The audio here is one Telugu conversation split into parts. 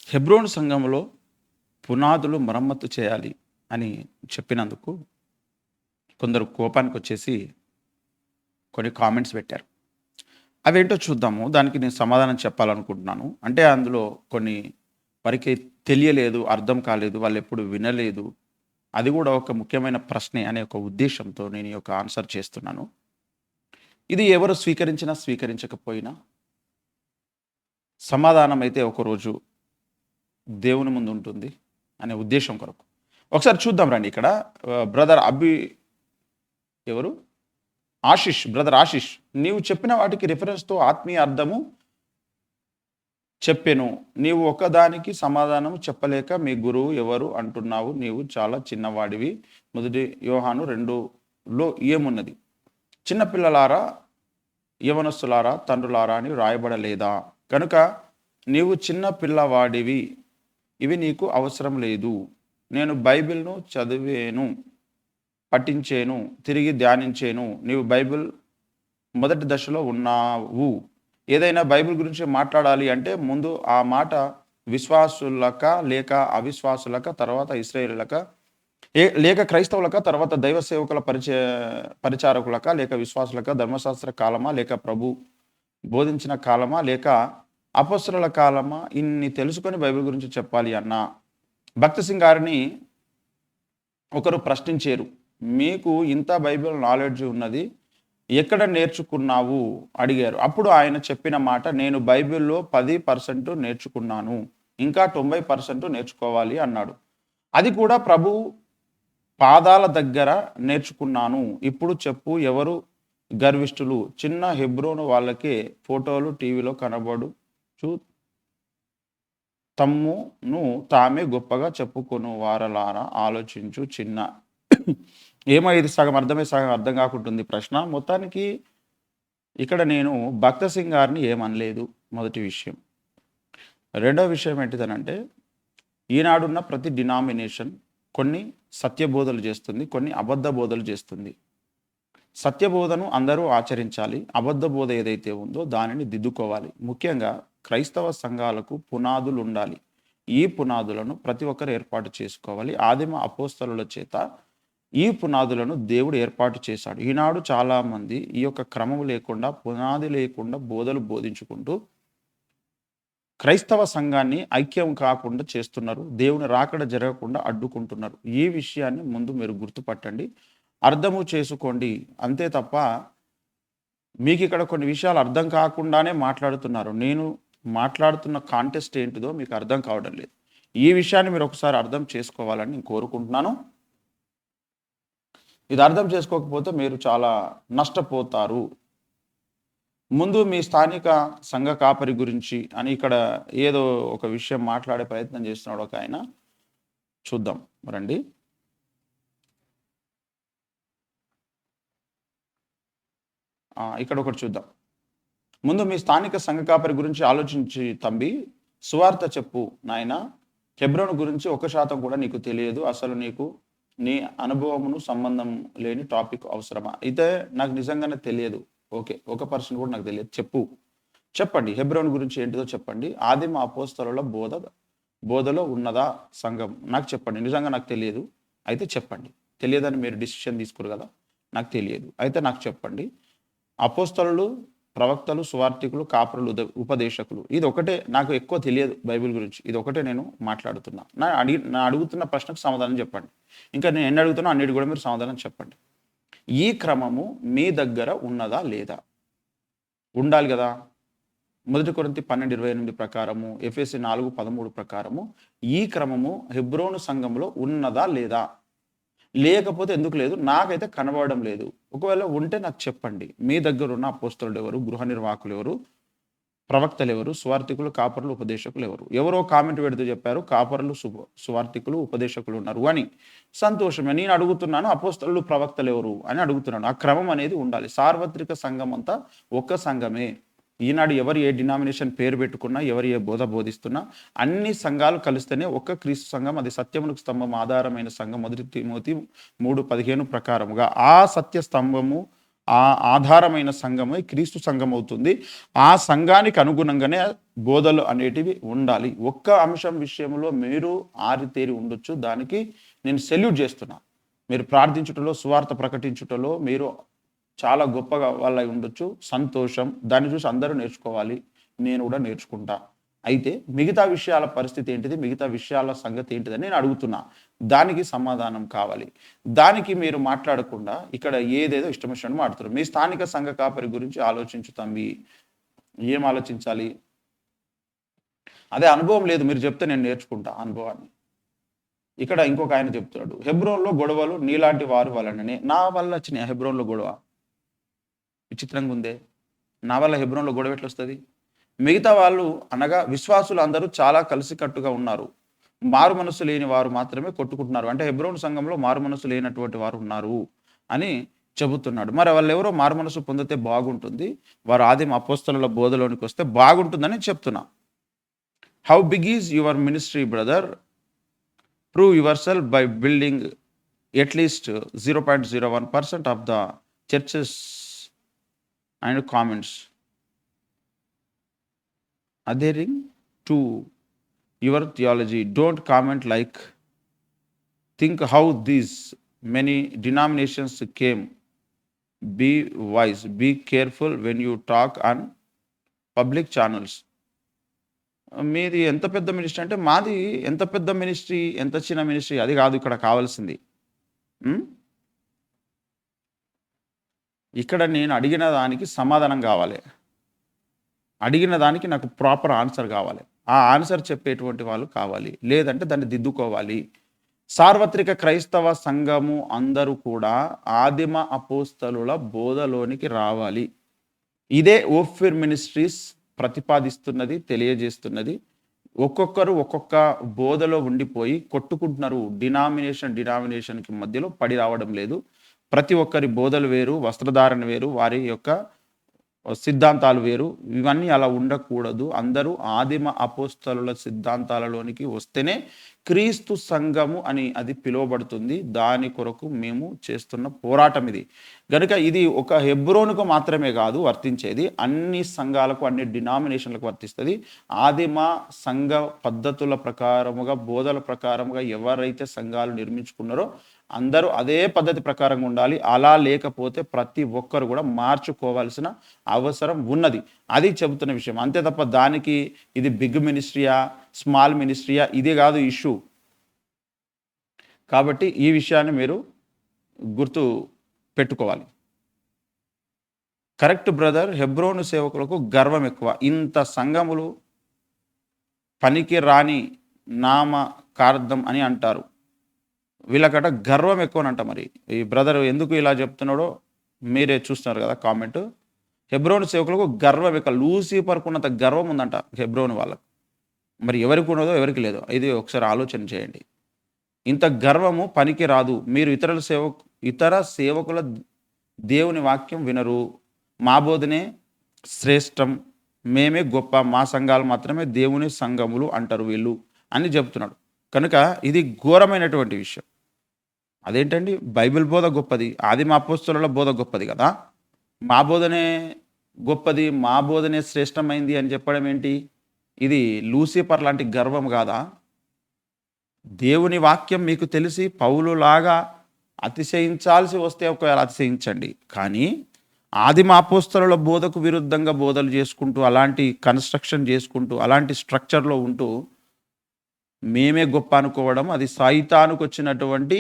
హెబ్రోను సంఘంలో పునాదులు మరమ్మత్తు చేయాలి అని చెప్పినందుకు కొందరు కోపానికొచ్చేసి కొన్ని కామెంట్స్ పెట్టారు. అవేంటో చూద్దాము. దానికి నేను సమాధానం చెప్పాలనుకుంటున్నాను. అంటే అందులో కొన్ని వారికి తెలియలేదు, అర్థం కాలేదు, వాళ్ళెప్పుడు వినలేదు. అది కూడా ఒక ముఖ్యమైన ప్రశ్నే అనే ఒక ఉద్దేశ్యంతో నేను ఈ యొక్క ఆన్సర్ చేస్తున్నాను. ఇది ఎవరు స్వీకరించినా, స్వీకరించకపోయినా సమాధానం అయితే ఒకరోజు దేవుని ముందు ఉంటుంది అనే ఉద్దేశం కొరకు. ఒకసారి చూద్దాం రండి ఇక్కడ. బ్రదర్ ఎవరు? బ్రదర్ ఆశిష్, నీవు చెప్పిన వాటికి రిఫరెన్స్‌తో ఆత్మీయ అర్థము చెప్పెను. నీవు ఒకదానికి సమాధానం చెప్పలేక మీ గురువు ఎవరు అంటున్నావు. నీవు చాలా చిన్నవాడివి. మొదటి యోహాను 2లో ఏమున్నది? చిన్నపిల్లలారా, యవనస్తులారా, తండ్రులారా అని వ్రాయబడలేదా? కనుక నీవు చిన్న పిల్లవాడివి, ఇవి నీకు అవసరం లేదు. నేను బైబిల్‌ను చదివాను, పఠించేను, తిరిగి ధ్యానించేను. నీవు బైబిల్ మొదటి దశలో ఉన్నావు. ఏదైనా బైబిల్ గురించి మాట్లాడాలి అంటే ముందు ఆ మాట విశ్వాసులక లేక అవిశ్వాసులక, తర్వాత ఇశ్రాయేలులక, లేక క్రైస్తవులక, తర్వాత దైవ సేవకుల పరిచారకులక, లేక విశ్వాసులక, ధర్మశాస్త్ర కాలమా, లేక ప్రభు బోధించిన కాలమా, లేక అపొస్తలుల కాలమా, ఇన్ని తెలుసుకొని బైబిల్ గురించి చెప్పాలి అన్న భక్త సింగ్ గారిని ఒకరు ప్రశ్నించారు. మీకు ఇంత బైబిల్ నాలెడ్జ్ ఉన్నది, ఎక్కడ నేర్చుకున్నావు అడిగారు. అప్పుడు ఆయన చెప్పిన మాట, నేను బైబిల్లో 10% నేర్చుకున్నాను, ఇంకా 90% నేర్చుకోవాలి అన్నాడు. అది కూడా ప్రభు పాదాల దగ్గర నేర్చుకున్నాను. ఇప్పుడు చెప్పు, ఎవరు గర్విష్ఠులు? చిన్న హెబ్రోను వాళ్ళకే ఫోటోలు టీవీలో కనబడుచు తమ్మును తామే గొప్పగా చెప్పుకొను వారలారా ఆలోచించు. చిన్న ఏమో ఇది సగం అర్థమై సగం అర్థం కాకుంటుంది ప్రశ్న. మొత్తానికి ఇక్కడ నేను భక్త సింగ్ గారిని ఏమనలేదు, మొదటి విషయం. రెండో విషయం ఏంటిదనంటే, ఈనాడున్న ప్రతి డినామినేషన్ కొన్ని సత్యబోధలు చేస్తుంది, కొన్ని అబద్ధ బోధలు చేస్తుంది. సత్యబోధను అందరూ ఆచరించాలి, అబద్ధ బోధ ఏదైతే ఉందో దానిని దిద్దుకోవాలి. ముఖ్యంగా క్రైస్తవ సంఘాలకు పునాదులు ఉండాలి. ఈ పునాదులను ప్రతి ఒక్కరు ఏర్పాటు చేసుకోవాలి. ఆదిమ అపోస్తలుల చేత ఈ పునాదులను దేవుడు ఏర్పాటు చేశాడు. ఈనాడు చాలామంది ఈ యొక్క క్రమం లేకుండా, పునాది లేకుండా బోధలు బోధించుకుంటూ క్రైస్తవ సంఘాన్ని ఐక్యం కాకుండా చేస్తున్నారు. దేవుని రాకడ జరగకుండా అడ్డుకుంటున్నారు. ఈ విషయాన్ని ముందు మీరు గుర్తుపట్టండి, అర్థము చేసుకోండి. అంతే తప్ప మీకు ఇక్కడ కొన్ని విషయాలు అర్థం కాకుండానే మాట్లాడుతున్నారు. నేను మాట్లాడుతున్న కాంటెస్ట్ ఏంటిదో మీకు అర్థం కావడం లేదు. ఈ విషయాన్ని మీరు ఒకసారి అర్థం చేసుకోవాలని నేను కోరుకుంటున్నాను. ఇది అర్థం చేసుకోకపోతే మీరు చాలా నష్టపోతారు. ముందు మీ స్థానిక సంఘ కాపరి గురించి అని ఇక్కడ ఏదో ఒక విషయం మాట్లాడే ప్రయత్నం చేస్తున్నాడు ఒక ఆయన. చూద్దాం రండి. ఇక్కడ ఒకటి చూద్దాం. ముందు మీ స్థానిక సంఘ కాపరి గురించి ఆలోచించి తంబి, సువార్త చెప్పు నాయన. హెబ్రోను గురించి 1% కూడా నీకు తెలియదు. అసలు నీకు నీ అనుభవమును సంబంధం లేని టాపిక్ అవసరమా? అయితే నాకు నిజంగానే తెలియదు. ఓకే, 1% కూడా నాకు తెలియదు. చెప్పండి హెబ్రోను గురించి ఏంటిదో చెప్పండి. ఆదిమ అపోస్తలుల బోధలో ఉన్నదా సంఘం? నాకు చెప్పండి. నిజంగా నాకు తెలియదు, అయితే చెప్పండి. తెలియదని మీరు డిసిషన్ తీసుకోరు కదా, నాకు తెలియదు అయితే నాకు చెప్పండి. అపోస్తలులు, ప్రవక్తలు, సువార్థికులు, కాపరులు, ఉపదేశకులు, ఇది ఒకటే నాకు ఎక్కువ తెలియదు బైబిల్ గురించి. ఇది ఒకటే నేను మాట్లాడుతున్నా. నా అడుగుతున్న ప్రశ్నకు సమాధానం చెప్పండి. ఇంకా నేను ఎన్ని అడుగుతున్నా అన్నిటి కూడా మీరు సమాధానం చెప్పండి. ఈ క్రమము మీ దగ్గర ఉన్నదా లేదా? ఉండాలి కదా. 1 కొరింథీ 12:28 ప్రకారము, ఎఫెసీ 4:13 ప్రకారము ఈ క్రమము హెబ్రోను సంఘంలో ఉన్నదా లేదా? లేకపోతే ఎందుకు లేదు? నాకైతే కనబడడం లేదు. ఒకవేళ ఉంటే నాకు చెప్పండి. మీ దగ్గర ఉన్న అపోస్తలుడు ఎవరు? గృహ నిర్వాహకులు ఎవరు? ప్రవక్తలు ఎవరు? సువార్థికులు, కాపరులు, ఉపదేశకులు ఎవరు? ఎవరో కామెంట్ పెడుతూ చెప్పారు, కాపరులు, సువార్థికులు, ఉపదేశకులు ఉన్నారు అని. సంతోషమే. నేను అడుగుతున్నాను, అపోస్తలులు, ప్రవక్తలు ఎవరు అని అడుగుతున్నాను. ఆ క్రమం అనేది ఉండాలి. సార్వత్రిక సంఘం అంతా ఒక్క సంఘమే. ఈనాడు ఎవరు ఏ డినామినేషన్ పేరు పెట్టుకున్నా, ఎవరు ఏ బోధ బోధిస్తున్నా, అన్ని సంఘాలు కలిస్తేనే ఒక్క క్రీస్తు సంఘం. అది సత్యమునకు స్తంభం ఆధారమైన సంఘం. 1 తిమోతి 3:15 ప్రకారముగా ఆ సత్య స్తంభము ఆ ఆధారమైన సంఘమే క్రీస్తు సంఘం అవుతుంది. ఆ సంఘానికి అనుగుణంగానే బోధలు అనేటివి ఉండాలి. ఒక్క అంశం విషయంలో మీరు ఆరితేరి ఉండొచ్చు, దానికి నేను సెల్యూట్ చేస్తున్నా. మీరు ప్రార్థించుటలో, సువార్త ప్రకటించుటలో మీరు చాలా గొప్పగా వాళ్ళై ఉండొచ్చు, సంతోషం. దాన్ని చూసి అందరూ నేర్చుకోవాలి, నేను కూడా నేర్చుకుంటా. అయితే మిగతా విషయాల పరిస్థితి ఏంటిది, మిగతా విషయాల సంగతి ఏంటిదని నేను అడుగుతున్నా. దానికి సమాధానం కావాలి. దానికి మీరు మాట్లాడకుండా ఇక్కడ ఏదేదో ఇష్టం వచ్చినట్టు మాట్లాడుతున్నారు. మీ స్థానిక సంఘ కాపరి గురించి ఆలోచించు తంబి. ఏం ఆలోచించాలి? అదే అనుభవం లేదు, మీరు చెప్తే నేను నేర్చుకుంటా అనుభవాన్ని. ఇక్కడ ఇంకొక ఆయన చెప్తున్నాడు, హెబ్రోన్లో గొడవలు నీలాంటి వారి వలననే. నా వల్ల వచ్చినాయి హెబ్రోన్లో గొడవ? విచిత్రంగా ఉందే. నా వల్ల హెబ్రోన్లో గొడవ ఎట్లా వస్తుంది? మిగతా వాళ్ళు అనగా విశ్వాసులు అందరూ చాలా కలిసికట్టుగా ఉన్నారు. మారు మనసు లేని వారు మాత్రమే కొట్టుకుంటున్నారు. అంటే హెబ్రోన్ సంఘంలో మారు మనసు లేనటువంటి వారు ఉన్నారు అని చెబుతున్నాడు. మరి వాళ్ళు ఎవరో మారు మనసు పొందితే బాగుంటుంది, వారు ఆదిమ అపోస్తలుల బోధలోనికి వస్తే బాగుంటుందని చెప్తున్నా. How big is your ministry brother? Prove yourself by building at least 0.01% of the churches and comments adhering to your theology. Don't comment like, think how these many denominations came. Be wise, be careful when you talk on public channels. మీది ఎంత పెద్ద మినిస్ట్రీ అంటే, మాది ఎంత పెద్ద మినిస్ట్రీ, ఎంత చిన్న మినిస్ట్రీ అది కాదు ఇక్కడ కావాల్సింది. ఇక్కడ నేను అడిగిన దానికి సమాధానం కావాలి, అడిగిన దానికి నాకు ప్రాపర్ ఆన్సర్ కావాలి. ఆ ఆన్సర్ చెప్పేటువంటి వాళ్ళు కావాలి, లేదంటే దాన్ని దిద్దుకోవాలి. సార్వత్రిక క్రైస్తవ సంఘము అందరూ కూడా ఆదిమ అపోస్తలుల బోధలోనికి రావాలి. ఇదే ఓఫిర్ మినిస్ట్రీస్ ప్రతిపాదిస్తున్నది, తెలియజేస్తున్నది. ఒక్కొక్కరు ఒక్కొక్క బోధలో ఉండిపోయి కొట్టుకుంటున్నారు. డినామినేషన్కి మధ్యలో పడి రావడం లేదు. ప్రతి ఒక్కరి బోధలు వేరు, వస్త్రధారణ వేరు, వారి యొక్క సిద్ధాంతాలు వేరు. ఇవన్నీ అలా ఉండకూడదు. అందరూ ఆదిమ అపోస్తలుల సిద్ధాంతాలలోనికి వస్తేనే క్రీస్తు సంఘము అని అది పిలువబడుతుంది. దాని కొరకు మేము చేస్తున్న పోరాటం ఇది. కనుక ఇది ఒక హెబ్రోనుకు మాత్రమే కాదు వర్తించేది, అన్ని సంఘాలకు, అన్ని డినామినేషన్లకు వర్తిస్తుంది. ఆదిమ సంఘ పద్ధతుల ప్రకారముగా, బోధల ప్రకారముగా ఎవరైతే సంఘాలు నిర్మించుకున్నారో అందరూ అదే పద్ధతి ప్రకారంగా ఉండాలి. అలా లేకపోతే ప్రతి ఒక్కరు కూడా మార్చుకోవాల్సిన అవసరం ఉన్నది. అది చెబుతున్న విషయం, అంతే తప్ప దానికి ఇది బిగ్ మినిస్ట్రీయా, స్మాల్ మినిస్ట్రీయా, ఇది కాదు ఇష్యూ. కాబట్టి ఈ విషయాన్ని మీరు గుర్తు పెట్టుకోవాలి. కరెక్ట్ బ్రదర్, హెబ్రోను సేవకులకు గర్వం ఎక్కువ. ఇంత సంఘములు పనికి రాని నామకార్థం అని అంటారు, వీళ్ళకట గర్వం ఎక్కువనంట. మరి ఈ బ్రదర్ ఎందుకు ఇలా చెప్తున్నాడో మీరే చూస్తున్నారు కదా కామెంట్. హెబ్రోను సేవకులకు గర్వం ఎక్కువ. లూసిఫర్కు ఉన్నంత గర్వం ఉందంట హెబ్రోను వాళ్ళకు. మరి ఎవరికి ఉన్నదో ఎవరికి లేదో ఇది ఒకసారి ఆలోచన చేయండి. ఇంత గర్వము పనికి రాదు. మీరు ఇతర సేవకుల దేవుని వాక్యం వినరు, మా బోధనే శ్రేష్టం, మేమే గొప్ప, మా సంఘాలు మాత్రమే దేవుని సంఘములు అంటారు వీళ్ళు అని చెప్తున్నాడు. కనుక ఇది ఘోరమైనటువంటి విషయం. అదేంటండి, బైబిల్ బోధ గొప్పది, ఆదిమ అపోస్తలుల బోధ గొప్పది కదా, మా బోధనే గొప్పది, మా బోధనే శ్రేష్టమైంది అని చెప్పడం ఏంటి? ఇది లూసిఫర్ లాంటి గర్వం కాదా? దేవుని వాక్యం మీకు తెలిసి పౌలులాగా అతిశయించాల్సి వస్తే ఒకవేళ అతిశయించండి, కానీ ఆదిమ అపోస్తలుల బోధకు విరుద్ధంగా బోధలు చేసుకుంటూ, అలాంటి కన్స్ట్రక్షన్ చేసుకుంటూ, అలాంటి స్ట్రక్చర్లో ఉంటూ మేమే గొప్ప అనుకోవడం అది సైతానుకు వచ్చినటువంటి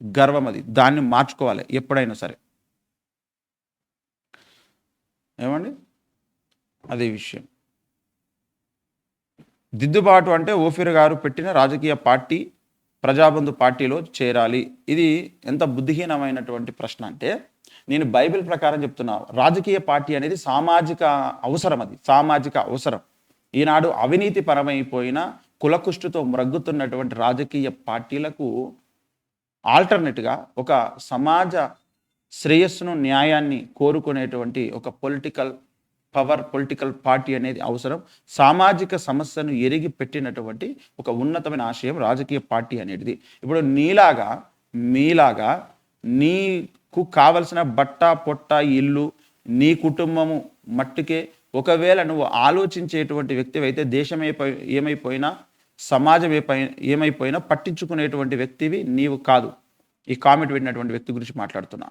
గర్వం. అది దాన్ని మార్చుకోవాలి ఎప్పుడైనా సరే. ఏమండి, అదే విషయం. దిద్దుబాటు అంటే ఓఫిర్ గారు పెట్టిన రాజకీయ పార్టీ ప్రజాబంధు పార్టీలో చేరాలి. ఇది ఎంత బుద్ధిహీనమైనటువంటి ప్రశ్న అంటే, నేను బైబిల్ ప్రకారం చెప్తున్నా, రాజకీయ పార్టీ అనేది సామాజిక అవసరం, అది సామాజిక అవసరం. ఈనాడు అవినీతి పరమైపోయిన కులకుష్టుతో మ్రగ్గుతున్నటువంటి రాజకీయ పార్టీలకు ఆల్టర్నేట్గా ఒక సమాజ శ్రేయస్సును, న్యాయాన్ని కోరుకునేటువంటి ఒక పొలిటికల్ పార్టీ అనేది అవసరం. సామాజిక సమస్యను ఎరిగి పెట్టినటువంటి ఒక ఉన్నతమైన ఆశయం రాజకీయ పార్టీ అనేది. ఇప్పుడు మీలాగా నీ కావలసిన బట్ట పొట్ట ఇల్లు నీ కుటుంబము మట్టుకే ఒకవేళ నువ్వు ఆలోచించేటువంటి వ్యక్తి అయితే దేశం ఏమైపోయినా సమాజం ఏమైపోయినా పట్టించుకునేటువంటి వ్యక్తివి నీవు కాదు. ఈ కామెంట్ పెట్టినటువంటి వ్యక్తి గురించి మాట్లాడుతున్నా.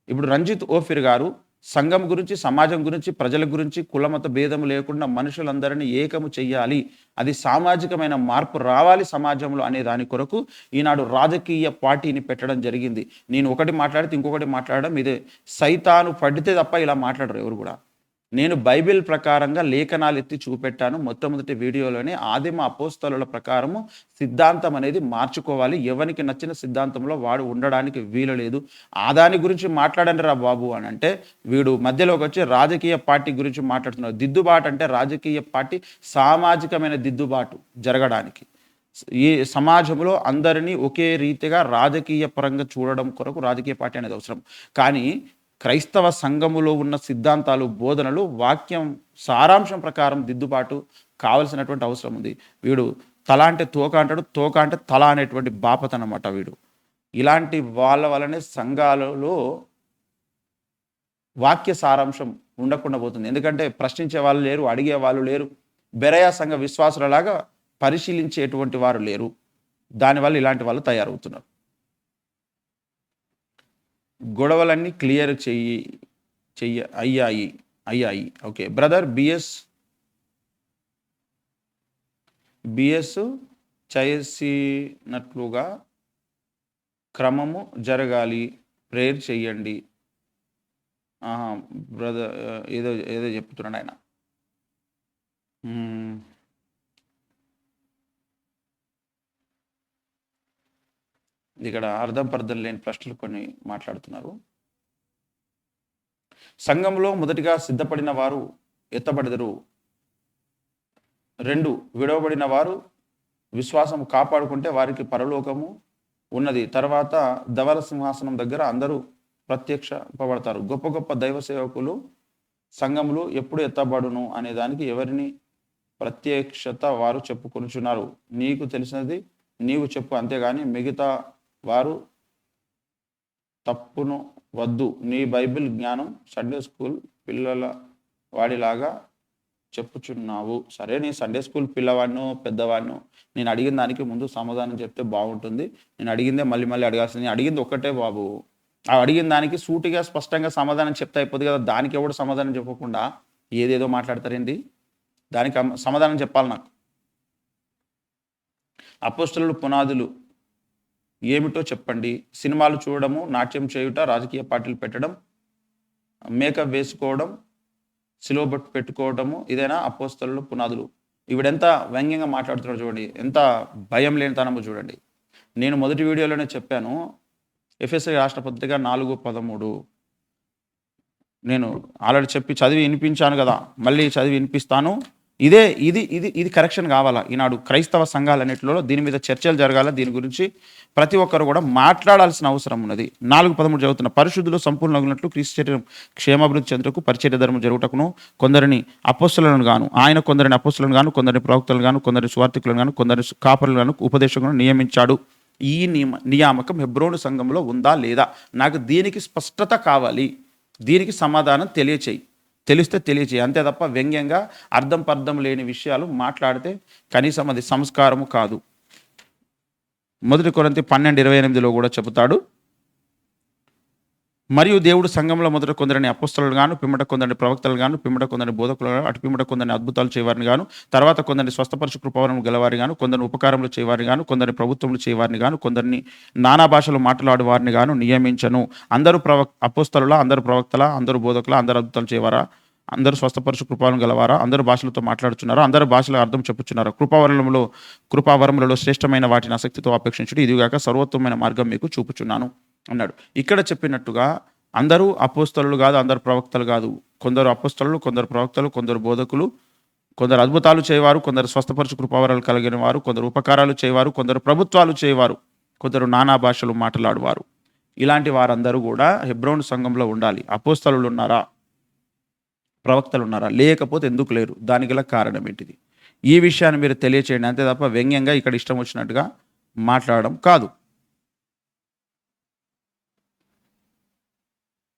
ఇప్పుడు రంజిత్ ఓఫిర్ గారు సంఘం గురించి, సమాజం గురించి, ప్రజల గురించి కులమత భేదం లేకుండా మనుషులందరినీ ఏకము చెయ్యాలి, అది సామాజికమైన మార్పు రావాలి సమాజంలో అనే దాని కొరకు ఈనాడు రాజకీయ పార్టీని పెట్టడం జరిగింది. నేను ఒకటి మాట్లాడితే ఇంకొకటి మాట్లాడడం ఇదే సైతాను పడితే తప్ప ఇలా మాట్లాడరు ఎవరు కూడా. నేను బైబిల్ ప్రకారంగా లేఖనాలు ఎత్తి చూపెట్టాను మొట్టమొదటి వీడియోలోనే. ఆదిమ అపోస్తలుల ప్రకారము సిద్ధాంతం అనేది మార్చుకోవాలి. ఎవరికి నచ్చిన సిద్ధాంతంలో వాడు ఉండడానికి వీలు లేదు. దాని గురించి మాట్లాడండి రా బాబు అని అంటే వీడు మధ్యలోకి వచ్చి రాజకీయ పార్టీ గురించి మాట్లాడుతున్నాడు. దిద్దుబాటు అంటే రాజకీయ పార్టీ సామాజికమైన దిద్దుబాటు జరగడానికి, ఈ సమాజంలో అందరినీ ఒకే రీతిగా రాజకీయ పరంగా చూడడం కొరకు రాజకీయ పార్టీ అనేది అవసరం. కానీ క్రైస్తవ సంఘములో ఉన్న సిద్ధాంతాలు, బోధనలు, వాక్యం సారాంశం ప్రకారం దిద్దుబాటు కావాల్సినటువంటి అవసరం ఉంది. వీడు తల అంటే తోక అంటాడు, తోక అంటే తల అనేటువంటి బాపత అన్నమాట వీడు. ఇలాంటి వాళ్ళ వల్లనే సంఘాలలో వాక్య సారాంశం ఉండకుండా పోతుంది. ఎందుకంటే ప్రశ్నించే వాళ్ళు లేరు, అడిగే వాళ్ళు లేరు, బెరయా సంఘ విశ్వాసులలాగా పరిశీలించేటువంటి వారు లేరు. దానివల్ల ఇలాంటి వాళ్ళు తయారవుతున్నారు. గొడవలన్నీ క్లియర్ అయ్యాయి. ఓకే బ్రదర్, బిఎస్ చేసినట్లుగా క్రమము జరగాలి, ప్రేయర్ చెయ్యండి. బ్రదర్ ఏదో చెప్తున్నాడు ఆయన. ఇక్కడ అర్థం పర్థం లేని ప్రశ్నలు కొన్ని మాట్లాడుతున్నారు. సంఘంలో మొదటిగా సిద్ధపడిన వారు ఎత్తబడెదరు. 2 విడవబడిన వారు విశ్వాసం కాపాడుకుంటే వారికి పరలోకము ఉన్నది. తర్వాత ధవల సింహాసనం దగ్గర అందరూ ప్రత్యక్షపడతారు. గొప్ప గొప్ప దైవ సేవకులు సంఘములు ఎప్పుడు ఎత్తబడును అనే దానికి ఎవరిని ప్రత్యక్షత వారు చెప్పుకొనుచున్నారు. నీకు తెలిసినది నీవు చెప్పు, అంతేగాని మిగతా వారు తప్పును వద్దు. నీ బైబిల్ జ్ఞానం సండే స్కూల్ పిల్లల వాడిలాగా చెప్పుచున్నావు. సరే, నేను సండే స్కూల్ పిల్లవాడినో పెద్దవాడినో నేను అడిగిన దానికి ముందు సమాధానం చెప్తే బాగుంటుంది. నేను అడిగిందే మళ్ళీ అడగాల్సింది. నేను అడిగింది ఒక్కటే బాబు, ఆ అడిగిన దానికి సూటిగా స్పష్టంగా సమాధానం చెప్తే అయిపోద్ది కదా. దానికి ఎవడు సమాధానం చెప్పకుండా ఏదేదో మాట్లాడతారేంటి? దానికి సమాధానం చెప్పాలి నాకు. అపోస్తలుల పునాదులు ఏమిటో చెప్పండి. సినిమాలు చూడడము, నాట్యం చేయుట, రాజకీయ పార్టీలు పెట్టడం, మేకప్ వేసుకోవడం, సిలువబొట్టు పెట్టుకోవడము, ఇదేనా అపోస్తలుల పునాదులు? ఈవిడెంత వ్యంగ్యంగా మాట్లాడుతున్నాడు చూడండి, ఎంత భయం లేనితనమో చూడండి. నేను మొదటి వీడియోలోనే చెప్పాను, ఎఫెసీ రాష్ట్ర పత్రిక 4:13 నేను ఆల్రెడీ చెప్పి చదివి వినిపించాను కదా, మళ్ళీ చదివి వినిపిస్తాను. ఇది కరెక్షన్ కావాలా? ఈనాడు క్రైస్తవ సంఘాలన్నింటిలో దీని మీద చర్చలు జరగాల. దీని గురించి ప్రతి ఒక్కరు కూడా మాట్లాడాల్సిన అవసరం ఉన్నది. 4:13 చదువుతున్న, పరిశుద్ధులు సంపూర్ణగునట్లు క్రీస్తు శరీరం క్షేమాభివృద్ధి చెందుటకు పరిచర్య ధర్మం జరుగుటకును కొందరిని అపోస్తలులను గాను, ఆయన కొందరిని అపోస్తలులను గాను, కొందరిని ప్రవక్తలను గాను, కొందరిని సువార్తికులను గాను, కొందరిని కాపరులను గాను, ఉపదేశకులను నియమించాడు. ఈ నియామకం హెబ్రోను సంఘంలో ఉందా లేదా? నాకు దీనికి స్పష్టత కావాలి. దీనికి సమాధానం తెలిస్తే తెలియచేయి. అంతే తప్ప వ్యంగ్యంగా అర్థం పర్థం లేని విషయాలు మాట్లాడితే కనీసం అది సంస్కారము కాదు. 1 కొరింథీ 12:28 కూడా చెబుతాడు, మరియు దేవుడు సంఘంలో మొదట కొందరిని అపోస్తలులను గాను, పిమ్మట కొందరిని ప్రవక్తలు గాను, పిమ్మట కొందరిని బోధకులను గాను, అటు పిమ్మట కొందరిని అద్భుతాలు చేయవారిని గాను, తర్వాత కొందరిని స్వస్థపరచు కృపావరం గలవారిని గాను, కొందరిని ఉపకారములు చేయవారిని గాను, కొందరిని ప్రభుత్వములు చేయవారిని గాను, కొందరిని నానా భాషలు మాట్లాడు వారిని గాను నియమించను. అందరూ అపోస్తలులా, అందరూ ప్రవక్తలా, అందరూ బోధకులా, అందరూ అద్భుతాలు చేయవారా, అందరూ స్వస్థపరచు కృపావరం గలవారా, అందరూ భాషలతో మాట్లాడుచున్నారా, అందరూ భాషల అర్థం చెప్పుచున్నారా, కృపావరములలో శ్రేష్టమైన వాటిని ఆసక్తితో అపేక్షించుడు, ఇదిగాక సర్వోత్తమైన మార్గం మీకు చూపుచున్నాను అన్నాడు. ఇక్కడ చెప్పినట్టుగా అందరూ అపోస్తలులు కాదు, అందరు ప్రవక్తలు కాదు. కొందరు అపోస్తలులు, కొందరు ప్రవక్తలు, కొందరు బోధకులు, కొందరు అద్భుతాలు చేయవారు, కొందరు స్వస్థపరచు కృపావరాలు కలిగిన వారు, కొందరు ఉపకారాలు చేయవారు, కొందరు ప్రభుత్వాలు చేయవారు, కొందరు నానా భాషలు మాట్లాడువారు. ఇలాంటి వారందరూ కూడా హెబ్రోను సంఘంలో ఉండాలి. అపోస్తలులు ఉన్నారా, ప్రవక్తలు ఉన్నారా? లేకపోతే ఎందుకు లేరు? దానికి గల కారణం ఏంటిది? ఈ విషయాన్ని మీరు తెలియచేయండి. అంతే తప్ప వ్యంగ్యంగా ఇక్కడ ఇష్టం వచ్చినట్టుగా మాట్లాడడం కాదు.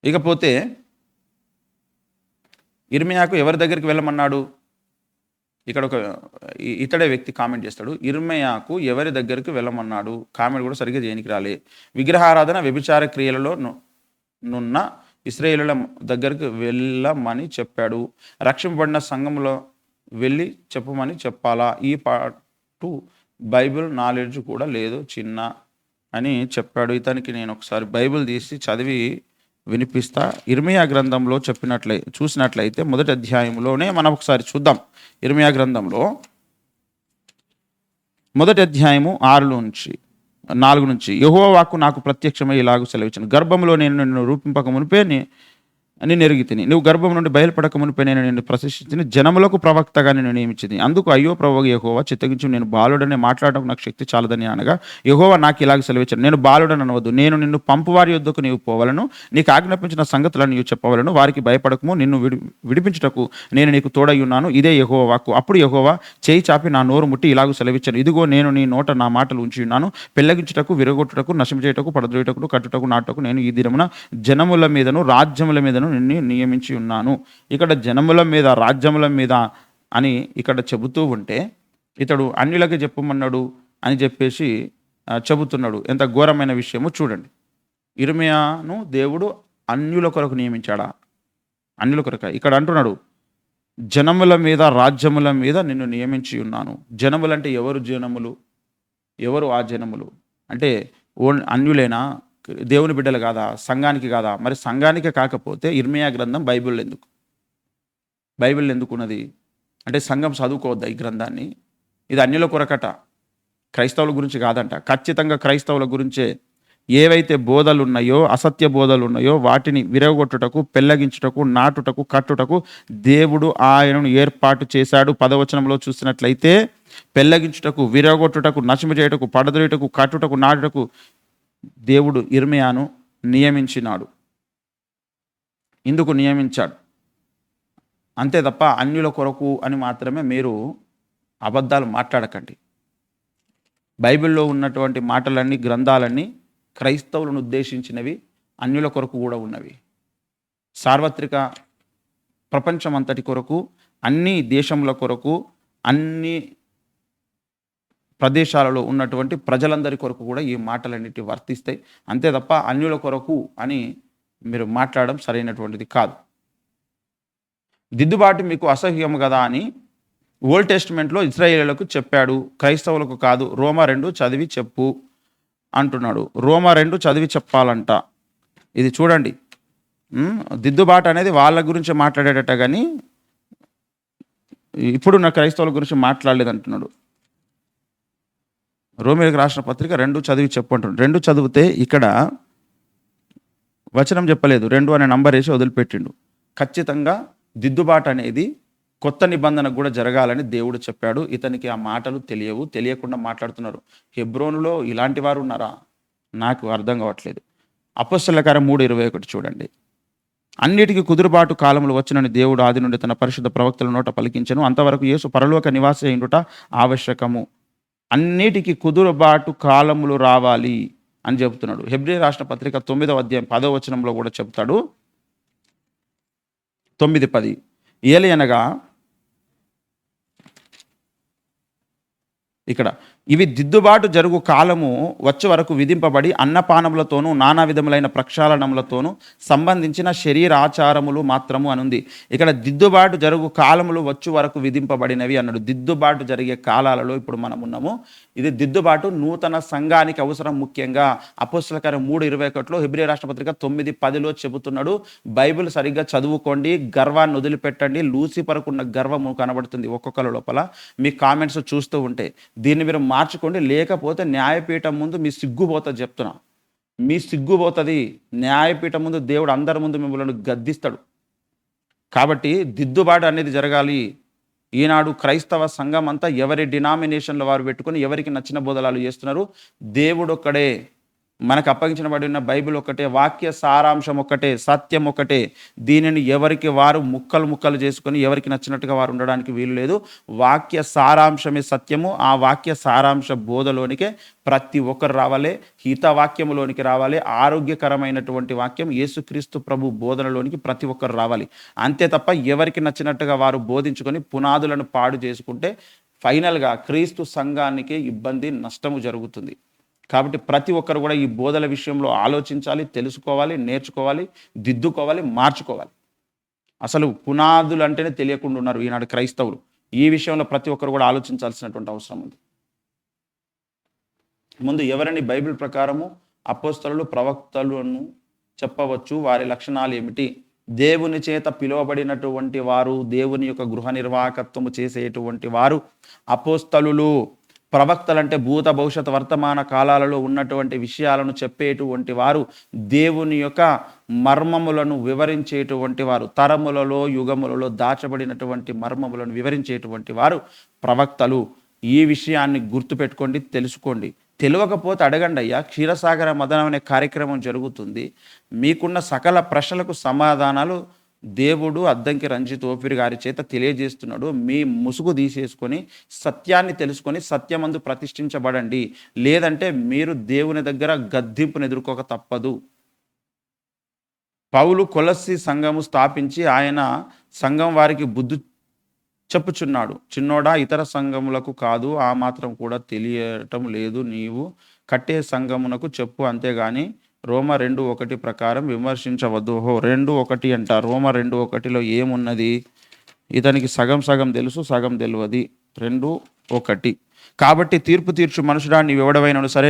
ఇకపోతే ఇర్మియాకు ఎవరి దగ్గరికి వెళ్ళమన్నాడు? ఇక్కడ ఒక ఇతడే వ్యక్తి కామెంట్ చేస్తాడు, ఇర్మియాకు ఎవరి దగ్గరికి వెళ్ళమన్నాడు? కామెంట్ కూడా సరిగ్గా చేయనికి రాలే. విగ్రహారాధన వ్యభిచార క్రియలలో నున్న ఇశ్రాయేలుల దగ్గరికి వెళ్ళమని చెప్పాడు. రక్షింపబడిన సంఘంలో వెళ్ళి చెప్పమని చెప్పాలా? ఈ పాటు బైబిల్ నాలెడ్జ్ కూడా లేదు చిన్న అని చెప్పాడు. ఇతనికి నేను ఒకసారి బైబిల్ తీసి చదివి వినిపిస్తా. ఇర్మియా గ్రంథంలో చూసినట్లయితే మొదటి అధ్యాయంలోనే మనం ఒకసారి చూద్దాం. ఇర్మియా గ్రంథంలో మొదటి అధ్యాయము 4 నుంచి యెహోవా వాక్కు నాకు ప్రత్యక్షమై ఇలాగూ సెలవిచ్చాను. గర్భంలో నేను నిన్ను రూపింపక మునిపే నిన్ను ఎరిగి తిని, నువ్వు గర్భం నుండి బయలుపడక మునిపే నేను నిన్ను ప్రశంసించిన జనములకు ప్రవక్తగా నేను నియమించింది. అందుకు అయ్యో ప్రభువు యెహోవా, చిత్తగించి నేను బాలుడనే మాట్లాడడం నాకు శక్తి చాలదని అనగా, యెహోవా నాకు ఇలాగ సెలవిచ్చాను, నేను బాలుడని అనవద్దు, నేను నిన్ను పంపువారి యొద్దకు నీవు పోవలను, నీకు ఆజ్ఞాపించిన సంగతులను నీవు చెప్పవలను, వారికి భయపడకము, నిన్ను విడిపించుటకు నేను నీకు తోడయ్యున్నాను, ఇదే యెహోవా వాక్కు. అప్పుడు యెహోవా చేయి చాపి నా నోరు ముట్టి ఇలాగూ సెలవిచ్చాను, ఇదిగో నేను నీ నోట నా మాటలు ఉంచి ఉన్నాను, పెళ్లగించుటకు, విరగొట్టుటకు, నశించేటకు, పడద్రోయుటకు, కట్టుటకు, నాటుటకు నేను ఈ దినమున జనముల మీదను రాజ్యముల మీదను నిన్ను నియమించి ఉన్నాను. ఇక్కడ జనముల మీద, రాజ్యముల మీద అని ఇక్కడ చెబుతూ ఉంటే, ఇతడు అన్యులకి చెప్పమన్నాడు అని చెప్పేసి చెబుతున్నాడు. ఎంత ఘోరమైన విషయమో చూడండి. ఇర్మియాను దేవుడు అన్యుల కొరకు నియమించాడా? అన్యుల కొరక. ఇక్కడ అంటున్నాడు, జనముల మీద, రాజ్యముల మీద నిన్ను నియమించి ఉన్నాను. జనములంటే ఎవరు? జనములు ఎవరు? ఆ జనములు అంటే అన్యులేనా? దేవుని బిడ్డలు కాదా? సంఘానికి కాదా? మరి సంఘానికి కాకపోతే ఇర్మియా గ్రంథం బైబిల్ ఎందుకున్నది అంటే సంఘం చదువుకోవద్దా ఈ గ్రంథాన్ని? ఇది అన్యుల కొరకట, క్రైస్తవుల గురించి కాదంట. ఖచ్చితంగా క్రైస్తవుల గురించే. ఏవైతే బోధలు ఉన్నాయో, అసత్య బోధలు ఉన్నాయో వాటిని విరగొట్టుటకు, పెళ్లగించుటకు, నాటుటకు, కట్టుటకు దేవుడు ఆయనను ఏర్పాటు చేశాడు. 10వ వచనంలో చూసినట్లయితే, పెళ్లగించుటకు, విరగొట్టుటకు, నశింపజేయుటకు, పడద్రోయుటకు, కట్టుటకు, నాటుటకు దేవుడు ఇర్మియాను నియమించినాడు. ఇందుకు నియమించాడు అంతే తప్ప అన్యుల కొరకు అని మాత్రమే మీరు అబద్ధాలు మాట్లాడకండి. బైబిల్లో ఉన్నటువంటి మాటలన్నీ, గ్రంథాలన్నీ క్రైస్తవులను ఉద్దేశించినవి, అన్యుల కొరకు కూడా ఉన్నవి. సార్వత్రిక ప్రపంచం అంతటి కొరకు, అన్ని దేశముల కొరకు, అన్ని ప్రదేశాలలో ఉన్నటువంటి ప్రజలందరి కొరకు కూడా ఈ మాటలన్నిటి వర్తిస్తాయి. అంతే తప్ప అన్యుల కొరకు అని మీరు మాట్లాడడం సరైనటువంటిది కాదు. దిద్దుబాటు మీకు అసహ్యం కదా అని ఓల్డ్ టెస్టిమెంట్లో ఇశ్రాయేలులకు చెప్పాడు, క్రైస్తవులకు కాదు. రోమా 2 చదివి చెప్పు అంటున్నాడు. రోమా 2 చదివి చెప్పాలంట. ఇది చూడండి, దిద్దుబాటు అనేది వాళ్ళ గురించి మాట్లాడేటట్ట, కానీ ఇప్పుడున్న క్రైస్తవుల గురించి మాట్లాడలేదు అంటున్నాడు. రోమీయులకు రాసిన పత్రిక 2 చదివి చెప్పు అంటున్నాడు. 2 చదివితే ఇక్కడ వచనం చెప్పలేదు, 2 అనే నంబర్ వేసి వదిలిపెట్టిండు. ఖచ్చితంగా దిద్దుబాటు అనేది కొత్త నిబంధనకు కూడా జరగాలని దేవుడు చెప్పాడు. ఇతనికి ఆ మాటలు తెలియకుండా మాట్లాడుతున్నారు. హెబ్రోనులో ఇలాంటి వారు ఉన్నారా? నాకు అర్థం కావట్లేదు. అపోస్తలుల కార్యం 3:21 చూడండి. అన్నిటికీ కుదురుబాటు కాలములు వచ్చునని దేవుడు ఆది నుండి తన పరిశుద్ధ ప్రవక్తల నోట పలికించెను. అంతవరకు యేసు పరలోక నివాసి అయ్యుట ఆవశ్యకము. అన్నిటికీ కుదురుబాటు కాలములు రావాలి అని చెబుతున్నాడు. హెబ్రీ రాష్ట్ర పత్రిక 9వ అధ్యాయం 10వ వచనంలో కూడా చెప్తాడు. 9:10 ఏలయనగా ఇక్కడ ఇవి దిద్దుబాటు జరుగు కాలము వచ్చే వరకు విధింపబడి అన్నపానములతోనూ నానా విధములైన ప్రక్షాళనములతోనూ సంబంధించిన శరీరాచారములు మాత్రము అనుంది. ఇక్కడ దిద్దుబాటు జరుగు కాలములు వచ్చు వరకు విధింపబడినవి అన్నాడు. దిద్దుబాటు జరిగే కాలాలలో ఇప్పుడు మనం ఉన్నాము. ఇది దిద్దుబాటు నూతన సంఘానికి అవసరం. ముఖ్యంగా అపోస్తలుల కార్యం 3:21 హెబ్రీ రాష్ట్ర పత్రిక 9:10 చెబుతున్నాడు. బైబిల్ సరిగ్గా చదువుకోండి, గర్వాన్ని వదిలిపెట్టండి. లూసిఫర్కున్న గర్వము కనబడుతుంది ఒక్కొక్కరి లోపల. మీ కామెంట్స్ చూస్తూ ఉంటే దీన్ని మీరు మార్చుకోండి, లేకపోతే న్యాయపీఠం ముందు మీ సిగ్గుపోతుంది. చెప్తున్నా, మీ సిగ్గుపోతుంది. న్యాయపీఠం ముందు దేవుడు అందరి ముందు మిమ్మల్ని గద్దిస్తాడు. కాబట్టి దిద్దుబాటు అనేది జరగాలి. ఈనాడు క్రైస్తవ సంఘం అంతా ఎవరి డినామినేషన్లో వారు పెట్టుకొని ఎవరికి నచ్చిన బోధలాలు చేస్తున్నారు. దేవుడు ఒక్కడే, మనకు అప్పగించబడి ఉన్న బైబిల్ ఒకటే, వాక్య సారాంశం ఒకటే, సత్యం ఒకటే. దీనిని ఎవరికి వారు ముక్కలు ముక్కలు చేసుకొని ఎవరికి నచ్చినట్టుగా వారు ఉండడానికి వీలు లేదు. వాక్య సారాంశమే సత్యము. ఆ వాక్య సారాంశ బోధలోనికే ప్రతి ఒక్కరు రావాలి, హితవాక్యములోనికి రావాలి, ఆరోగ్యకరమైనటువంటి వాక్యం యేసుక్రీస్తు ప్రభు బోధనలోనికి ప్రతి ఒక్కరు రావాలి. అంతే తప్ప ఎవరికి నచ్చినట్టుగా వారు బోధించుకొని పునాదులను పాడు చేసుకుంటే ఫైనల్గా క్రీస్తు సంఘానికి ఇబ్బంది, నష్టము జరుగుతుంది. కాబట్టి ప్రతి ఒక్కరు కూడా ఈ బోధల విషయంలో ఆలోచించాలి, తెలుసుకోవాలి, నేర్చుకోవాలి, దిద్దుకోవాలి, మార్చుకోవాలి. అసలు పునాదులు అంటేనే తెలియకుండా ఉన్నారు ఈనాడు క్రైస్తవులు. ఈ విషయంలో ప్రతి ఒక్కరు కూడా ఆలోచించాల్సినటువంటి అవసరం ఉంది. ముందు ఎవరని బైబిల్ ప్రకారము అపోస్తలులు, ప్రవక్తలను చెప్పవచ్చు? వారి లక్షణాలు ఏమిటి? దేవుని చేత పిలువబడినటువంటి వారు, దేవుని యొక్క గృహ నిర్వాహకత్వము చేసేటువంటి వారు అపోస్తలులు. ప్రవక్తలంటే భూత భవిష్యత్ వర్తమాన కాలాలలో ఉన్నటువంటి విషయాలను చెప్పేటువంటి వారు, దేవుని యొక్క మర్మములను వివరించేటువంటి వారు, తరములలో యుగములలో దాచబడినటువంటి మర్మములను వివరించేటువంటి వారు ప్రవక్తలు. ఈ విషయాన్ని గుర్తుపెట్టుకోండి, తెలుసుకోండి. తెలియకపోతే అడగండి అయ్యా. క్షీరసాగర మదనం అనే కార్యక్రమం జరుగుతుంది. మీకున్న సకల ప్రశ్నలకు సమాధానాలు దేవుడు అద్దంకి రంజిత్ ఓపిరి గారి చేత తెలియజేస్తున్నాడు. మీ ముసుగు తీసేసుకొని సత్యాన్ని తెలుసుకొని సత్యమందు ప్రతిష్ఠించబడండి. లేదంటే మీరు దేవుని దగ్గర గద్దింపును ఎదుర్కోక తప్పదు. పౌలు కొలస్సి సంఘము స్థాపించి ఆయన సంఘం వారికి బుద్ధి చెప్పుచున్నాడు. చిన్నోడా, ఇతర సంఘములకు కాదు, ఆ మాత్రం కూడా తెలియటం లేదు. నీవు కట్టే సంఘమునకు చెప్పు, అంతేగాని రోమ 2:1 ప్రకారం విమర్శించవద్దు. 2:1 అంట. రోమ 2:1లో ఏమున్నది? ఇతనికి సగం సగం తెలుసు, సగం తెలియదు. 2:1. కాబట్టి తీర్పు తీర్చు మనుషుడా, నీవెవడవైనను సరే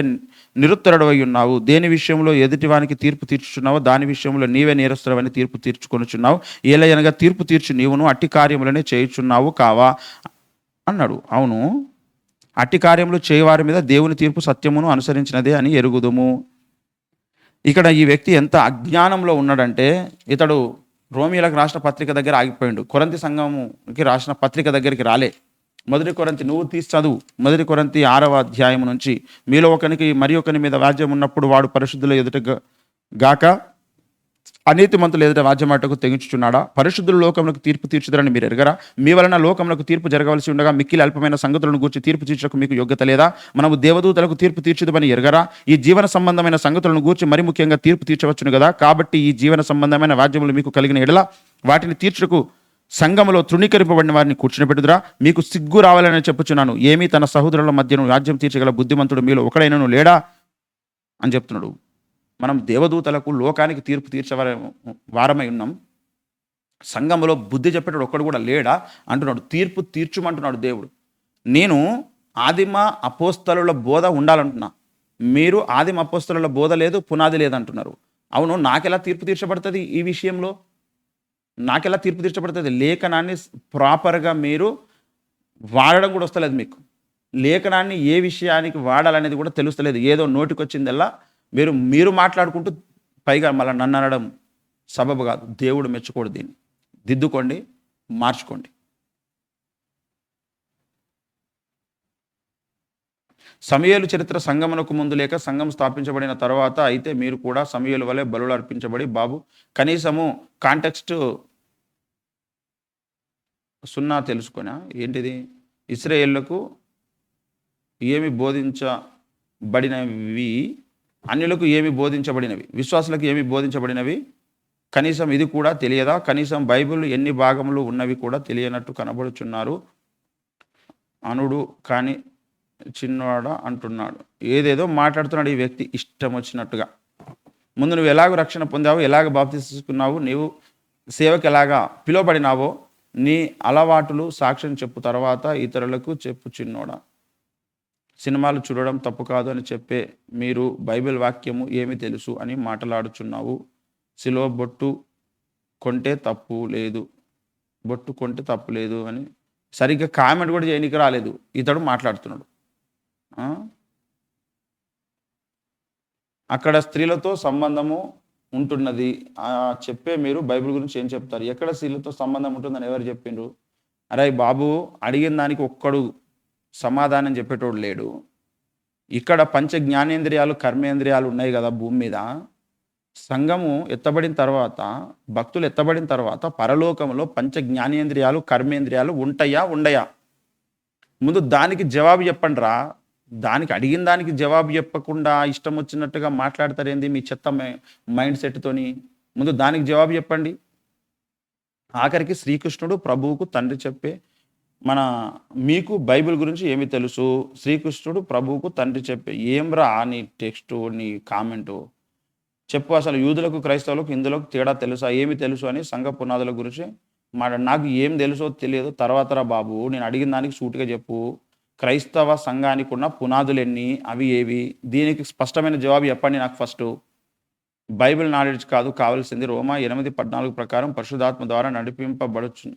నిరుత్తరుడవై ఉన్నావు. దేని విషయంలో ఎదుటివానికి తీర్పు తీర్చుచున్నావో దాని విషయంలో నీవే నేరస్తుడవని తీర్పు తీర్చుకొనుచున్నావు. ఏలయనగా తీర్పు తీర్చు నీవును అట్టి కార్యములనే చేయుచున్నావు కావా అన్నాడు. అవును, అట్టి కార్యములు చేయవారి మీద దేవుని తీర్పు సత్యమును అనుసరించినదే అని ఎరుగుదుము. ఇక్కడ ఈ వ్యక్తి ఎంత అజ్ఞానంలో ఉన్నాడంటే, ఇతడు రోమియోలకు రాసిన పత్రిక దగ్గర ఆగిపోయాడు. కొరింథీ సంఘముకి రాసిన పత్రిక దగ్గరికి రాలే. 1 కొరింథీ నువ్వు తీసి చదువు. 1 కొరింథీ 6వ అధ్యాయం నుంచి, మీలో ఒకనికి మరి ఒకని మీద వ్యాజ్యం ఉన్నప్పుడు వాడు పరిశుద్ధుల ఎదుట గాక అనీతిమంతులు ఎదుట వ్యాజ్యమాటకు తెగించుచున్నాడా? పరిశుద్ధుల లోకములకు తీర్పు తీర్చుదరని మీరు ఎరగరా? మీ వలన లోకములకు తీర్పు జరగవలసి ఉండగా మిక్కిలి అల్పమైన సంగతులను గూర్చి తీర్పు తీర్చకు మీకు యోగ్యత లేదా? మనము దేవదూతలకు తీర్పు తీర్చుదమని ఎరగరా? ఈ జీవన సంబంధమైన సంగతులను గూర్చి మరి ముఖ్యంగా తీర్పు తీర్చవచ్చును కదా. కాబట్టి ఈ జీవన సంబంధమైన వ్యాజ్యములు మీకు కలిగిన ఎడల వాటిని తీర్చుటకు సంఘములో తృణీకరింపబడిన వారిని కూర్చునిపెట్టుదురా? మీకు సిగ్గు రావాలని చెప్పుచున్నాను. ఏమీ తన సహోదరుల మధ్యను వ్యాజ్యం తీర్చగల బుద్ధిమంతుడు మీలో ఒకడైనను లేడా అని చెప్తున్నాడు. మనం దేవదూతలకు, లోకానికి తీర్పు వారమై ఉన్నాం. సంఘములో బుద్ధి చెప్పేటాడు ఒక్కడు కూడా లేడా అంటున్నాడు. తీర్పు తీర్చుమంటున్నాడు దేవుడు. నేను ఆదిమ అపోస్తలుల బోధ ఉండాలంటున్నా. మీరు ఆదిమ అపోస్తలుల బోధ లేదు, పునాది లేదంటున్నారు. అవును, నాకెలా తీర్పు తీర్చబడుతుంది? ఈ విషయంలో నాకెలా తీర్పు తీర్చబడుతుంది? లేఖనాన్ని ప్రాపర్గా మీరు వాడడం కూడా వస్తలేదు మీకు. లేఖనాన్ని ఏ విషయానికి వాడాలనేది కూడా తెలుస్తలేదు. ఏదో నోటికొచ్చిందల్లా మీరు మాట్లాడుకుంటూ పైగా మళ్ళీ నన్ను అనడం సబబు కాదు. దేవుడు మెచ్చుకోడు. దీన్ని దిద్దుకోండి, మార్చుకోండి. సమూయేలు చరిత్ర సంగమునకు ముందు లేక సంఘం స్థాపించబడిన తర్వాత అయితే మీరు కూడా సమూయేలు వలె బలులు అర్పించబడి బాబు కనీసము కాంటెక్స్ట్ 0 తెలుసుకొనా? ఏంటిది? ఇశ్రాయేలులకు ఏమి బోధించబడినవి, అన్యులకు ఏమి బోధించబడినవి, విశ్వాసులకు ఏమి బోధించబడినవి, కనీసం ఇది కూడా తెలియదా? కనీసం బైబిల్ ఎన్ని భాగములు ఉన్నవి కూడా తెలియనట్టు కనబడుచున్నారు అనుడు కానీ చిన్నవాడ అంటున్నాడు. ఏదేదో మాట్లాడుతున్నాడు ఈ వ్యక్తి ఇష్టం వచ్చినట్టుగా. ముందు నువ్వు ఎలాగ రక్షణ పొందావు, ఎలాగ బాప్తిసం తీసుకున్నావు, నీవు సేవకు ఎలాగా పిలువబడినావో నీ అలవాటులు సాక్ష్యం చెప్పు, తర్వాత ఇతరులకు చెప్పు చిన్నోడా. సినిమాలు చూడడం తప్పు కాదు అని చెప్పే మీరు బైబిల్ వాక్యము ఏమి తెలుసు అని మాట్లాడుచున్నావు. సిలువ బొట్టు కొంటే తప్పు లేదు, బొట్టు కొంటే తప్పు లేదు అని సరిగ్గా కామెంట్ కూడా చేయనీకి రాలేదు. ఇతడు మాట్లాడుతున్నాడు. అక్కడ స్త్రీలతో సంబంధము ఉంటున్నది చెప్పే మీరు బైబిల్ గురించి ఏం చెప్తారు? ఎక్కడ స్త్రీలతో సంబంధం ఉంటుందని ఎవరు చెప్పిండ్రు? అరే బాబు, అడిగిన దానికి ఒక్కడు సమాధానం చెప్పేటోడు లేడు. ఇక్కడ పంచ జ్ఞానేంద్రియాలు, కర్మేంద్రియాలు ఉన్నాయి కదా భూమి మీద. సంఘము ఎత్తబడిన తర్వాత, భక్తులు ఎత్తబడిన తర్వాత పరలోకంలో పంచ జ్ఞానేంద్రియాలు, కర్మేంద్రియాలు ఉంటాయా? ఉండయా? ముందు దానికి జవాబు చెప్పండిరా. దానికి అడిగిన దానికి జవాబు చెప్పకుండా ఇష్టం వచ్చినట్టుగా మాట్లాడతారేంది మీ చెత్త మైండ్ సెట్తోని? ముందు దానికి జవాబు చెప్పండి. ఆఖరికి శ్రీకృష్ణుడు ప్రభువుకు తండ్రి చెప్పే మీకు బైబిల్ గురించి ఏమి తెలుసు? శ్రీకృష్ణుడు ప్రభువుకు తండ్రి చెప్పే ఏంరా నీ టెక్స్టు, నీ కామెంటు చెప్పు. అసలు యూదులకు, క్రైస్తవులకు, హిందువులకు తేడా తెలుసా? ఏమి తెలుసు అని సంఘ పునాదుల గురించి నాకు ఏం తెలుసో తెలియదు. తర్వాతరా బాబు, నేను అడిగిన దానికి సూటిగా చెప్పు. క్రైస్తవ సంఘానికి ఉన్న పునాదులు ఎన్ని? అవి ఏవి? దీనికి స్పష్టమైన జవాబు చెప్పండి నాకు ఫస్ట్. బైబిల్ నాలెడ్జ్ కాదు కావాల్సింది. రోమా 8:14 ప్రకారం పరిశుద్ధాత్మ ద్వారా నడిపింపబడచ్చు.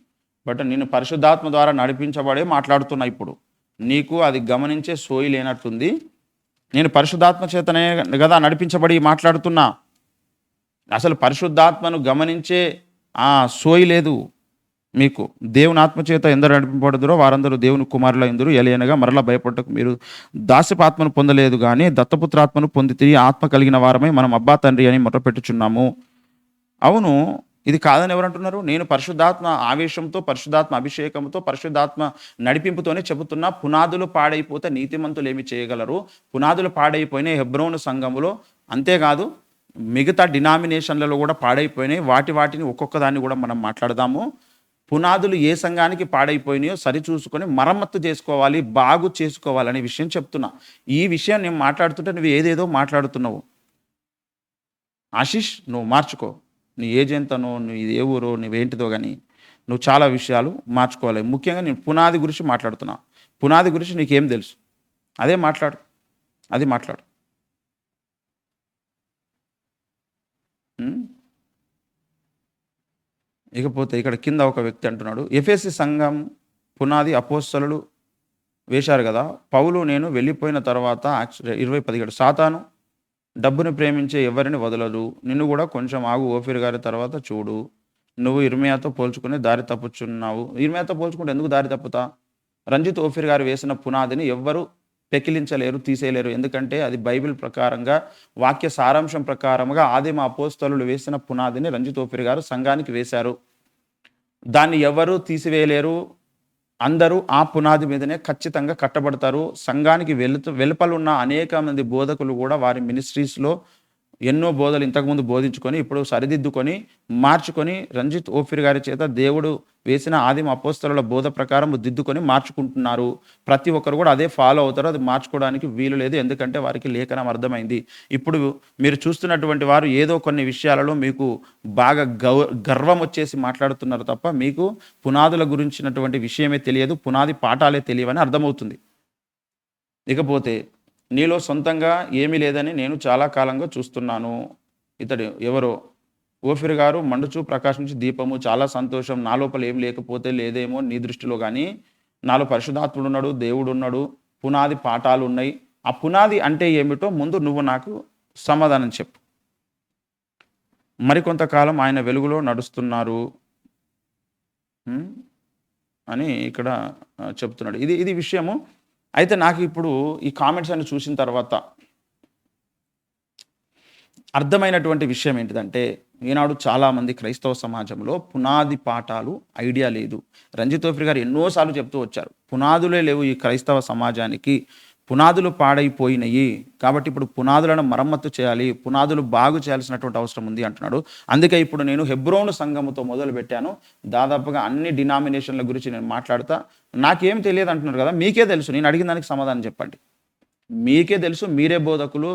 బట్ నేను పరిశుద్ధాత్మ ద్వారా నడిపించబడే మాట్లాడుతున్నా ఇప్పుడు. నీకు అది గమనించే సోయి లేనట్టుంది. నేను పరిశుద్ధాత్మ చేతనే కదా నడిపించబడి మాట్లాడుతున్నా. అసలు పరిశుద్ధాత్మను గమనించే సోయి లేదు మీకు. దేవుని ఆత్మచేత ఎందరు నడిపింపబడుదురో వారందరూ దేవుని కుమారుల ఎందరు ఎలయనగా మరలా భయపడటకు మీరు దాస్యపాత్మను పొందలేదు కానీ దత్తపుత్రాత్మను పొందితే ఆత్మ కలిగిన వారమై మనం అబ్బా తండ్రి అని మొరపెట్టుచున్నాము. అవును, ఇది కాదని ఎవరంటున్నారు? నేను పరిశుద్ధాత్మ ఆవేశంతో, పరిశుద్ధాత్మ అభిషేకంతో, పరిశుద్ధాత్మ నడిపింపుతోనే చెబుతున్నా. పునాదులు పాడైపోతే నీతిమంతులు ఏమి చేయగలరు? పునాదులు పాడైపోయినాయి హెబ్రోను సంఘములో. అంతేకాదు మిగతా డినామినేషన్లలో కూడా పాడైపోయినాయి. వాటిని ఒక్కొక్క దాన్ని కూడా మనం మాట్లాడదాము. పునాదులు ఏ సంఘానికి పాడైపోయినాయో సరిచూసుకొని మరమ్మత్తు చేసుకోవాలి, బాగు చేసుకోవాలనే విషయం చెప్తున్నా. ఈ విషయం నేను మాట్లాడుతుంటే నువ్వు ఏదేదో మాట్లాడుతున్నావు. ఆశీష్, నువ్వు మార్చుకో. నీ ఏజ్ ఎంతనో, నువ్వు ఏ ఊరో, నువ్వేంటిదో కానీ నువ్వు చాలా విషయాలు మార్చుకోవాలి. ముఖ్యంగా నేను పునాది గురించి మాట్లాడుతున్నా. పునాది గురించి నీకేం తెలుసు? అది మాట్లాడు. ఇకపోతే ఇక్కడ కింద ఒక వ్యక్తి అంటున్నాడు, ఎఫెసీ సంఘం పునాది అపోస్తలులు వేశారు కదా. పౌలు నేను వెళ్ళిపోయిన తర్వాత 20:17 సాతాను డబ్బుని ప్రేమించే ఎవరిని వదలదు. నిన్ను కూడా కొంచెం ఆగు, ఓఫీర్ గారి తర్వాత చూడు. నువ్వు ఇర్మియాతో పోల్చుకుని దారి తప్పుచున్నావు. ఇర్మియాతో పోల్చుకుంటే ఎందుకు దారి తప్పుతా? రంజిత్ ఓఫీర్ గారు వేసిన పునాదిని ఎవ్వరు పెకిలించలేరు, తీసేయలేరు. ఎందుకంటే అది బైబిల్ ప్రకారంగా, వాక్య సారాంశం ప్రకారంగా ఆదిమ అపోస్తలులు వేసిన పునాదిని రంజిత్ ఓఫీర్ గారు సంఘానికి వేశారు. దాన్ని ఎవరు తీసివేయలేరు. అందరూ ఆ పునాది మీదనే ఖచ్చితంగా కట్టబడతారు. సంఘానికి వెలుపలున్న అనేక మంది బోధకులు కూడా వారి మినిస్ట్రీస్లో ఎన్నో బోధలు ఇంతకుముందు బోధించుకొని ఇప్పుడు సరిదిద్దుకొని మార్చుకొని రంజిత్ ఓఫీర్ గారి చేత దేవుడు వేసిన ఆదిమ అపోస్తలుల బోధ ప్రకారం దిద్దుకొని మార్చుకుంటున్నారు. ప్రతి ఒక్కరు కూడా అదే ఫాలో అవుతారు. అది మార్చుకోవడానికి వీలు లేదు, ఎందుకంటే వారికి లేఖనం అర్థమైంది. ఇప్పుడు మీరు చూస్తున్నటువంటి వారు ఏదో కొన్ని విషయాలలో మీకు బాగా గర్వం వచ్చేసి మాట్లాడుతున్నారు తప్ప మీకు పునాదుల గురించినటువంటి విషయమే తెలియదు, పునాది పాఠాలే తెలియవని అర్థమవుతుంది. ఇకపోతే నీలో సొంతంగా ఏమీ లేదని నేను చాలా కాలంగా చూస్తున్నాను. ఇతడు ఎవరో ఓఫీర్ గారు మండుచు ప్రకాశించి దీపము. చాలా సంతోషం. నా లోపల ఏం లేకపోతే లేదేమో నీ దృష్టిలో, కానీ నాలో పరిశుద్ధాత్ముడు ఉన్నాడు, దేవుడు ఉన్నాడు, పునాది పాఠాలు ఉన్నాయి. ఆ పునాది అంటే ఏమిటో ముందు నువ్వు నాకు సమాధానం చెప్పు. మరికొంతకాలం ఆయన వెలుగులో నడుస్తున్నారు అని ఇక్కడ చెప్తున్నాడు. ఇది విషయము. అయితే నాకు ఇప్పుడు ఈ కామెంట్స్ అన్ని చూసిన తర్వాత అర్థమైనటువంటి విషయం ఏంటిదంటే, ఈనాడు చాలామంది క్రైస్తవ సమాజంలో పునాది పాఠాలు ఐడియా లేదు. రంజిత్ ఓఫీర్ గారు ఎన్నోసార్లు చెప్తూ వచ్చారు, పునాదులే లేవు ఈ క్రైస్తవ సమాజానికి, పునాదులు పాడైపోయినాయి కాబట్టి ఇప్పుడు పునాదులను మరమ్మత్తు చేయాలి, పునాదులు బాగు చేయాల్సినటువంటి అవసరం ఉంది అంటున్నాడు. అందుకే ఇప్పుడు నేను హెబ్రోను సంఘముతో మొదలు పెట్టాను. దాదాపుగా అన్ని డినామినేషన్ల గురించి నేను మాట్లాడతా. నాకేం తెలియదు అంటున్నారు కదా, మీకే తెలుసు. నేను అడిగిన దానికి సమాధానం చెప్పండి. మీకే తెలుసు, మీరే బోధకులు,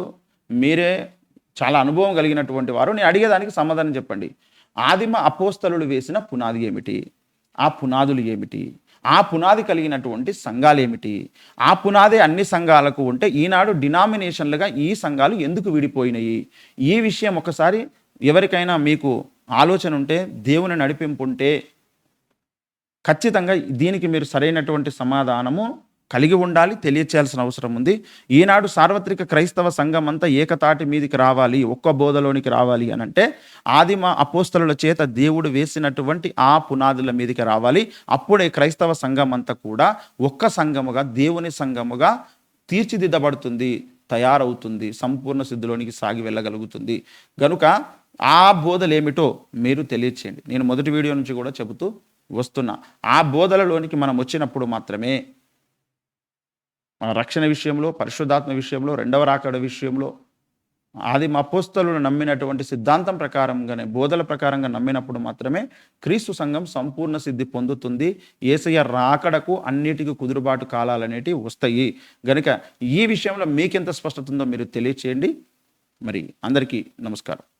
మీరే చాలా అనుభవం కలిగినటువంటి వారు. నేను అడిగేదానికి సమాధానం చెప్పండి. ఆదిమ అపోస్తలులు వేసిన పునాది ఏమిటి? ఆ పునాదులు ఏమిటి? ఆ పునాది కలిగినటువంటి సంఘాలు ఏమిటి? ఆ పునాదే అన్ని సంఘాలకు ఉంటే ఈనాడు డినామినేషన్లుగా ఈ సంఘాలు ఎందుకు విడిపోయినాయి? ఈ విషయం ఒకసారి ఎవరికైనా మీకు ఆలోచన ఉంటే, దేవుని నడిపింపు ఉంటే ఖచ్చితంగా దీనికి మీరు సరైనటువంటి సమాధానము కలిగి ఉండాలి, తెలియచేయాల్సిన అవసరం ఉంది. ఈనాడు సార్వత్రిక క్రైస్తవ సంఘం అంతా ఏకతాటి మీదికి రావాలి, ఒక్క బోధలోనికి రావాలి అని అంటే ఆదిమ అపోస్తలుల చేత దేవుడు వేసినటువంటి ఆ పునాదుల మీదికి రావాలి. అప్పుడే క్రైస్తవ సంఘం అంతా కూడా ఒక్క సంఘముగా, దేవుని సంఘముగా తీర్చిదిద్దబడుతుంది, తయారవుతుంది, సంపూర్ణ సిద్ధిలోనికి సాగి వెళ్ళగలుగుతుంది. గనుక ఆ బోధలు ఏమిటో మీరు తెలియచేయండి. నేను మొదటి వీడియో నుంచి కూడా చెబుతూ వస్తున్నా. ఆ బోధలలోనికి మనం వచ్చినప్పుడు మాత్రమే మన రక్షణ విషయంలో, పరిశుద్ధాత్మ విషయంలో, రెండవ రాకడ విషయంలో, ఆదిమ అపోస్తలులు నమ్మినటువంటి సిద్ధాంతం ప్రకారంగానే, బోధల ప్రకారంగా నమ్మినప్పుడు మాత్రమే క్రీస్తు సంఘం సంపూర్ణ సిద్ధి పొందుతుంది. యేసయ్య రాకడకు అన్నిటికీ కుదురుబాటు కాలాలనేటివి వస్తాయి. గనుక ఈ విషయంలో మీకెంత స్పష్టత ఉందో మీరు తెలియచేయండి. మరి అందరికీ నమస్కారం.